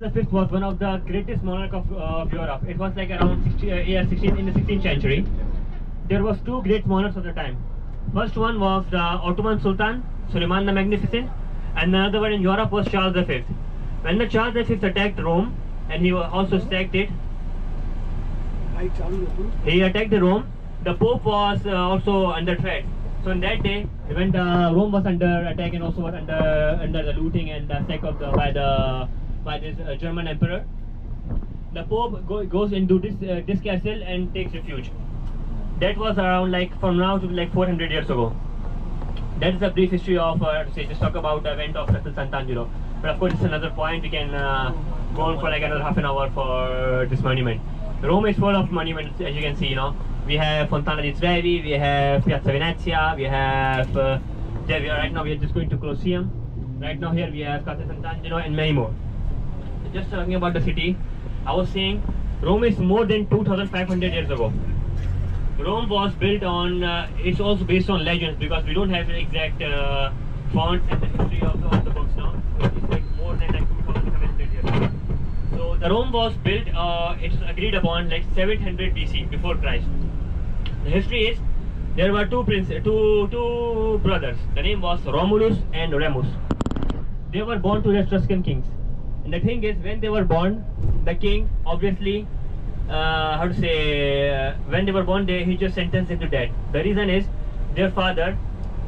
The fifth was one of the greatest monarch of Europe. It was like around 16 in the 16th century. There was two great monarchs of the time. First one was the Ottoman Sultan, Suleiman the Magnificent, and another one in Europe was Charles V. When the Charles V attacked Rome, and he also sacked it, he attacked the Rome. The Pope was also under threat. So in that day, when the Rome was under attack and also was under the looting and the sack of by this German emperor, the Pope goes into this castle and takes refuge. That was around like from now to like 400 years ago. That is a brief history of just talk about the event of Castel Sant'Angelo. But of course, it's another point. We can go on for like another half an hour for this monument. Rome is full of monuments, as you can see. We have Fontana di Trevi, we have Piazza Venezia, we have right now we are just going to Colosseum. Right now here we have Castel Sant'Angelo and many more. Just talking about the city, I was saying Rome is more than 2,500 years ago. Rome was built on, it's also based on legends because we don't have the exact fonts and the history of the books now. It's like more than like 2,500 years ago. So the Rome was built, it's agreed upon like 700 BC, before Christ. The history is, there were two brothers. The name was Romulus and Remus. They were born to the Etruscan kings. And the thing is, when they were born, the king obviously, when they were born, he just sentenced them to death. The reason is, their father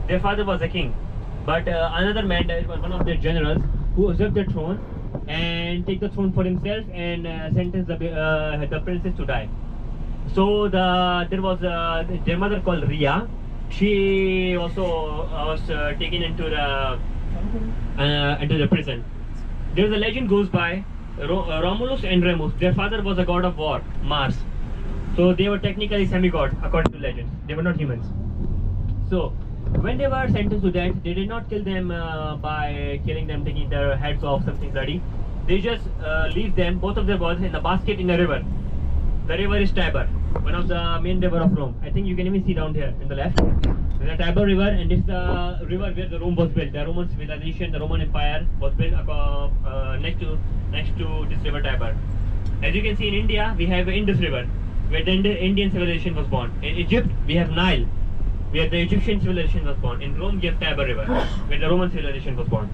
was a king. But another man, one of their generals, who usurped the throne and take the throne for himself and sentence the princess to die. So there was their mother called Rhea. She also was taken into the prison. There's a legend goes by Romulus and Remus. Their father was a god of war, Mars. So they were technically semi-gods according to legends. They were not humans. So when they were sentenced to death, they did not kill them by killing them, taking their heads off, something bloody. They just leave them, both of their bodies, in a basket in a river. The river is Tiber, one of the main river of Rome. I think you can even see down here in the left. There's a Tiber river, and this is the river where the Rome was built. The Roman civilization, the Roman Empire was built next to this river Tiber. As you can see in India, we have Indus River, where the Indian civilization was born. In Egypt, we have Nile, where the Egyptian civilization was born. In Rome, we have Tiber River, where the Roman civilization was born.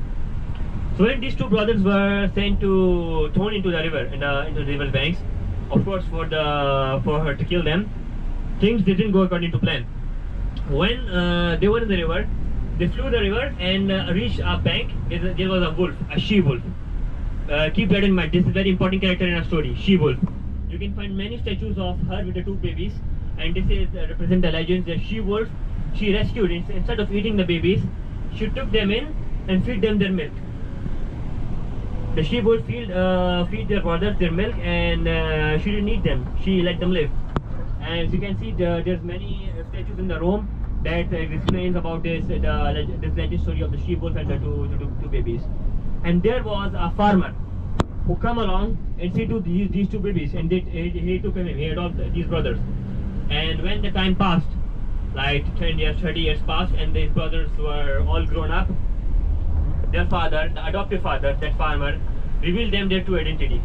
So when these two brothers were thrown into the river, into the river banks, of course for her to kill them, things didn't go according to plan. When they were in the river, they flew the river and reached a bank. There was a wolf, a she-wolf. Keep that in mind. This is a very important character in our story, she-wolf. You can find many statues of her with the two babies, and this is represent the legends. The she-wolf, she rescued, instead of eating the babies, she took them in and feed them their milk. The she-wolf feed their brothers their milk, and she didn't eat them. She let them live. As you can see, there's many statues in the Rome that explains about this legend story of the she-wolf and the two babies. And there was a farmer who come along and see to these two babies, and he took them. He adopted these brothers. And when the time passed, like 10 years, 30 years passed, and these brothers were all grown up, their father, the adoptive father, that farmer, revealed them their true identity.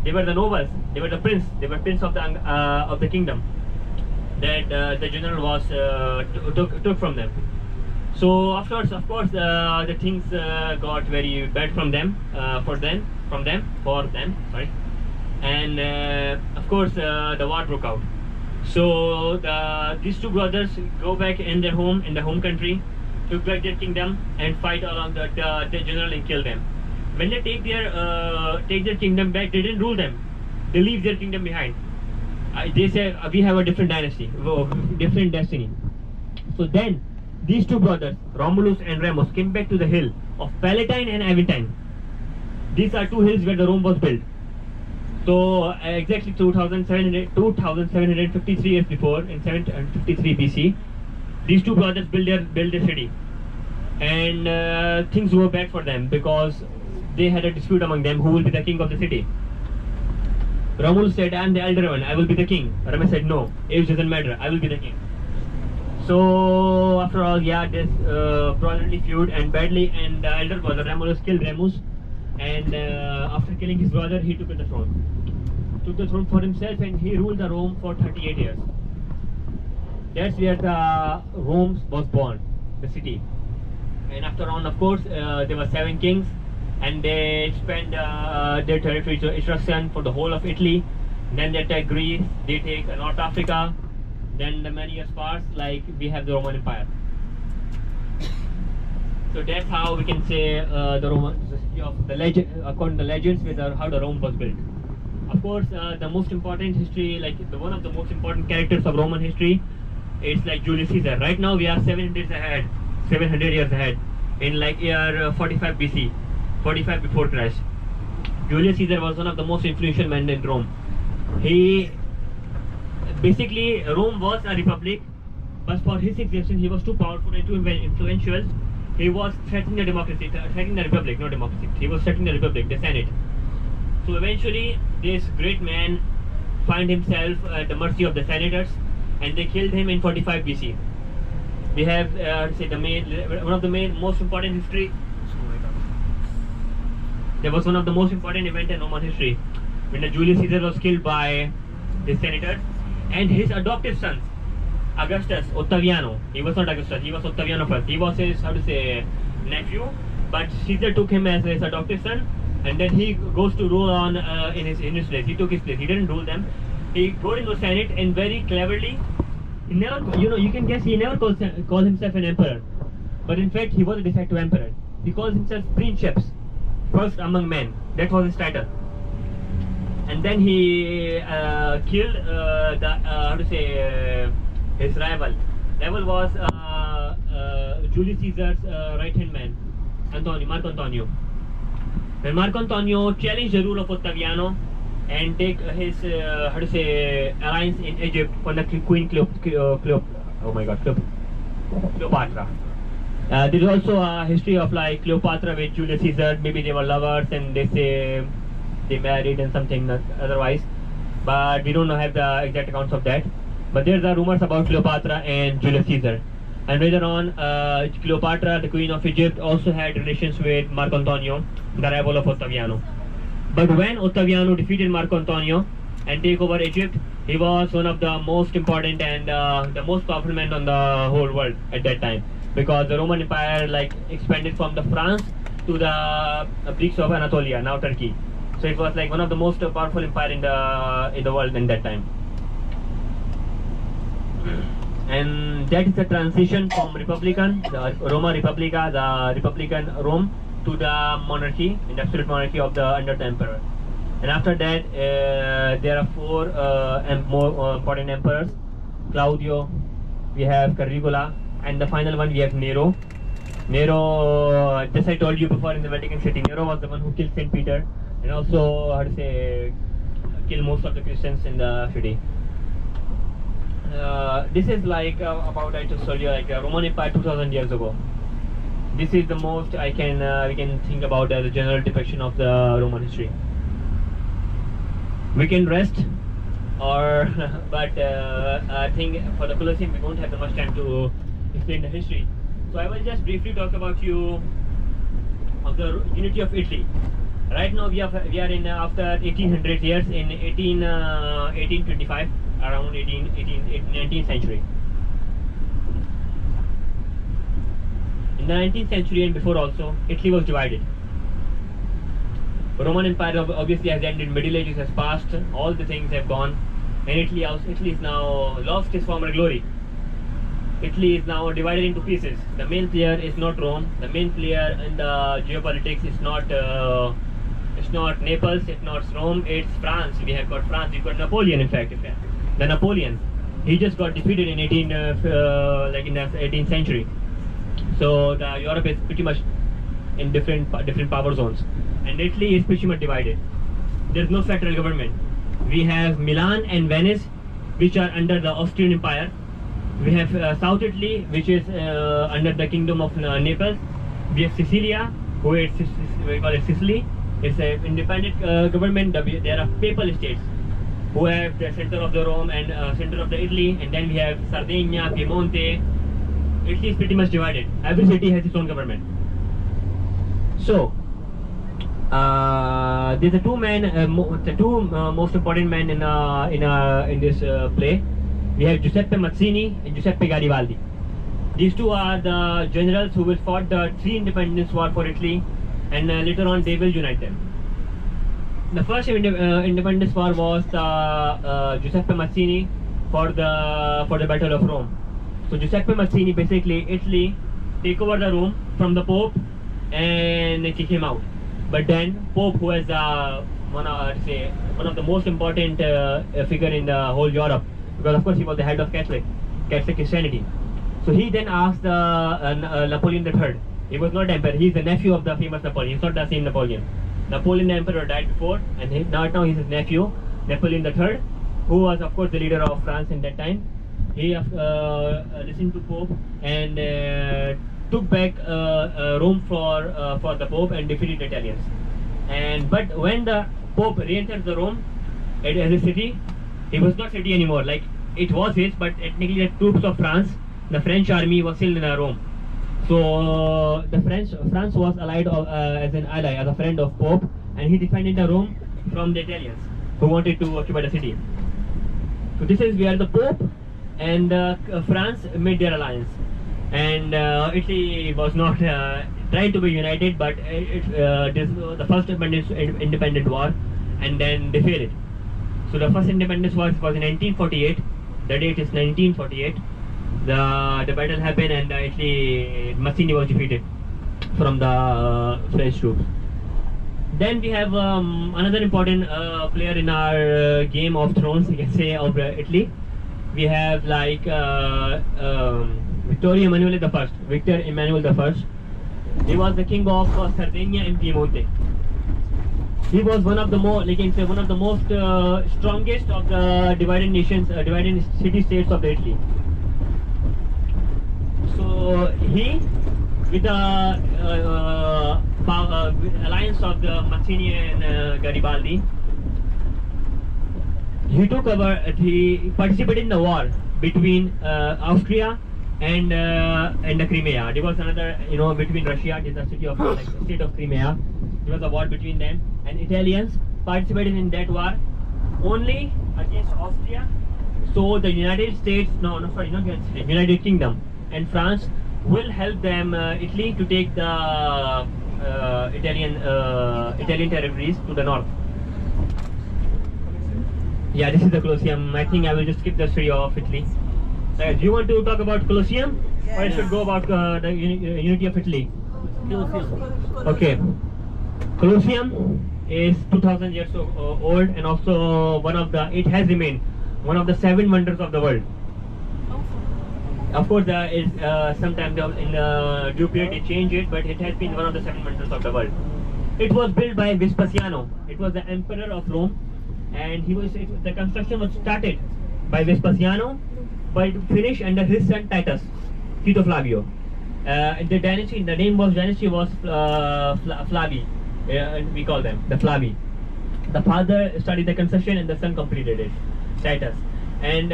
They were the nobles. They were the prince. They were prince of the kingdom that the general was took from them. So afterwards, of course, the things got very bad from them, sorry, and of course the war broke out. So these two brothers go back in their home country, to back their kingdom and fight along the general and kill them. When they take their kingdom back, they didn't rule them. They leave their kingdom behind. They say we have a different dynasty, different destiny. So then these two brothers, Romulus and Remus, came back to the hill of Palatine and Aventine. These are two hills where the Rome was built. So exactly 2,753 years before, in 753 BC, these two brothers built their city, and things were bad for them because they had a dispute among them who will be the king of the city. Romulus said, "I am the elder one, I will be the king." Remus said, "No, age doesn't matter, I will be the king." So after all, yeah, this brotherly feud and badly, and the elder brother Romulus killed Remus, and after killing his brother, he took the throne. Took the throne for himself, and he ruled the Rome for 38 years. That's where the Rome was born, the city. And after on, of course, there were 7 kings, and they spent their territory to Etruscan for the whole of Italy. Then they take Greece, they take North Africa. Then the many years pass, like we have the Roman Empire. So that's how we can say the Roman, the legend, according to the legends, with how the Rome was built. Of course, the most important history, like one of the most important characters of Roman history, is like Julius Caesar. Right now we are 700 years ahead, in like year 45 BC, 45 before Christ. Julius Caesar was one of the most influential men in Rome. He basically, Rome was a republic, but for his existence he was too powerful and too influential. He was threatening the democracy, threatening the republic, not democracy. He was threatening the republic, the Senate. So eventually, this great man found himself at the mercy of the senators, and they killed him in 45 BC. We have say one of the most important history. There was one of the most important events in Roman history when the Julius Caesar was killed by the senators, and his adoptive sons, Augustus, Octaviano. He was not Augustus, he was Octaviano first. He was his, nephew, but Caesar took him as his adoptive son, and then he goes to rule on in his place. He took his place. He didn't rule them. He got into the Senate, and very cleverly, he never, you can guess, he never called himself an emperor, but in fact he was a de facto emperor. He calls himself princeps, first among men. That was his title. And then he killed his rival. Rival was Julius Caesar's right-hand man, Marco Antonio. When Marco Antonio challenged the rule of Octaviano and take his alliance in Egypt for the Queen Cleopatra. There is also a history of like Cleopatra with Julius Caesar. Maybe they were lovers and they say they married and something otherwise, but we don't have the exact accounts of that. But there's the rumors about Cleopatra and Julius Caesar. And later on, Cleopatra, the queen of Egypt, also had relations with Marco Antonio, the rival of Octaviano. But when Octaviano defeated Marco Antonio and take over Egypt, he was one of the most important and the most powerful men on the whole world at that time, because the Roman Empire like expanded from the France to the Greeks of Anatolia, now Turkey. So it was like one of the most powerful empire in the world in that time. And that is the transition from Republican, the Roma Republica, the Republican Rome, to the monarchy, the absolute monarchy of under the emperor. And after that, there are 4 more important emperors: Claudio, we have Caligula, and the final one we have Nero. Nero, just I told you before, in the Vatican City, Nero was the one who killed Saint Peter, and also killed most of the Christians in the city. This is like about, I just told you, like Roman Empire 2000 years ago. This is the most we can think about as a general depiction of the Roman history. We can rest, or but I think for the Colosseum we won't have that much time to explain the history. So I will just briefly talk about you of the unity of Italy. Right now we are in after 1800 years, in 1825, around 19th century. In the 19th century and before also, Italy was divided. Roman Empire obviously has ended, Middle Ages has passed, all the things have gone, and Italy is now lost its former glory. Italy is now divided into pieces. The main player is not Rome. The main player in the geopolitics is not Naples, it's not Rome, it's France. We have got France. We've got Napoleon, in fact. The Napoleon, he just got defeated in in the 18th century. So the Europe is pretty much in different power zones, and Italy is pretty much divided. There's no federal government. We have Milan and Venice, which are under the Austrian Empire. We have South Italy, which is under the Kingdom of Naples. We have Sicilia, we call it Sicily. It's an independent government. There are papal states who have the center of the Rome and center of the Italy, and then we have Sardinia, Piemonte. Italy is pretty much divided. Every city has its own government. So These are two men, the two most important men in this play. We have Giuseppe Mazzini and Giuseppe Garibaldi. These two are the generals who will fought the three independence war for Italy, and later on they will unite them. The first independence war was Giuseppe Mazzini for the Battle of Rome. So Giuseppe Mazzini, basically Italy take over the Rome from the Pope and kick him out. But then Pope, who is one of the most important figure in the whole Europe, because of course he was the head of Catholic Christianity. So he then asked Napoleon III. He was not emperor. He is the nephew of the famous Napoleon. He's not the same Napoleon. Napoleon the emperor died before, and now he's his nephew, Napoleon III, who was of course the leader of France in that time. He listened to Pope and took back Rome for the Pope and defeated the Italians. But when the Pope re-entered the Rome as a city, it was not city anymore. Like it was his, but technically the troops of France, the French army, was still in Rome. So France was allied as an ally, as a friend of Pope, and he defended the Rome from the Italians who wanted to occupy the city. So this is where the Pope and France made their alliance, and Italy was not trying to be united, but this was the first independent war, and then they failed it. So the first independence war was in 1948. The date is 1948. The battle happened, and Italy, Mazzini was defeated from the French troops. Then we have another important player in our Game of Thrones, you can say, of Italy. We have like Victor Emmanuel I. He was the king of Sardinia and Piemonte. He was one of the most strongest of the divided city-states of Italy. So he, with the alliance of the Mazzini and Garibaldi, he participated in the war between Austria and the Crimea. There was another, between Russia, this is the city of state of Crimea. There was a war between them, and Italians participated in that war only against Austria. So the United Kingdom and France will help them, Italy, to take the Italian territories to the north. Yeah, this is the Colosseum. I think I will just skip the story of Italy. Do you want to talk about Colosseum, or I should go about the unity of Italy? Colosseum. Okay. Colosseum is 2000 years old, and also it has remained one of the 7 wonders of the world. Of course, there is sometimes in the due period they change it, but it has been one of the 7 wonders of the world. It was built by Vespasiano. It was the emperor of Rome, and the construction was started by Vespasiano, but finished under his son Titus, Tito Flavio. The name was Flavi. We call them the Flavi. The father started the construction and the son completed it, Titus. And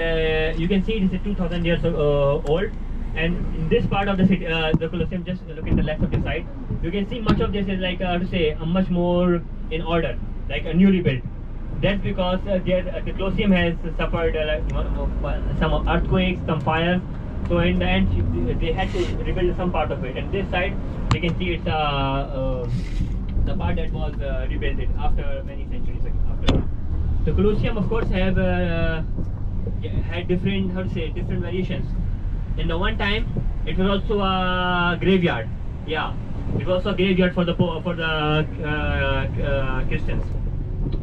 you can see it is 2000 years old. And in this part of the city, the Colosseum, just look at the left of the side, you can see much of this is like a much more in order, like a newly built. That's because the Colosseum has suffered some earthquakes, some fires. So in the end, they had to rebuild some part of it. And this side, you can see it's the part that was rebuilt after many centuries after. The Colosseum, of course, have had different variations. In the one time, it was also a graveyard. Yeah, it was also a graveyard for the Christians.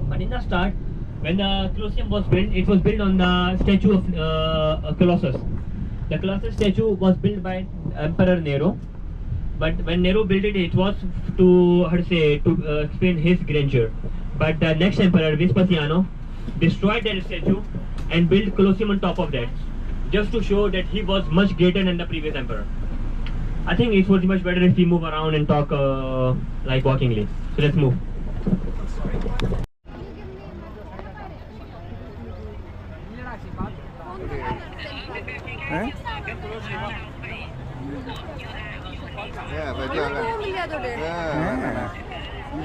But in the start, when the Colosseum was built, it was built on the statue of Colossus. The Colossus statue was built by Emperor Nero. But when Nero built it, it was to explain his grandeur. But the next emperor, Vespasiano, destroyed that statue and built Colosseum on top of that, just to show that he was much greater than the previous emperor. I think it would be much better if we move around and talk like walkingly. So let's move.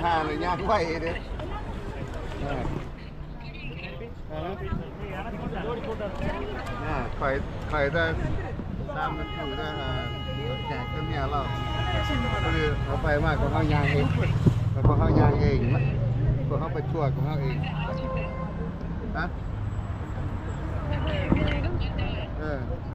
หาเลยยากไหวเด้คอยได้ตามมันอยู่ได้แจกก็เมียเราคือเอาไปมากกว่าเขายางเองแล้วก็เขายางเองก็เขาไปชั่วของเขาเองฮะ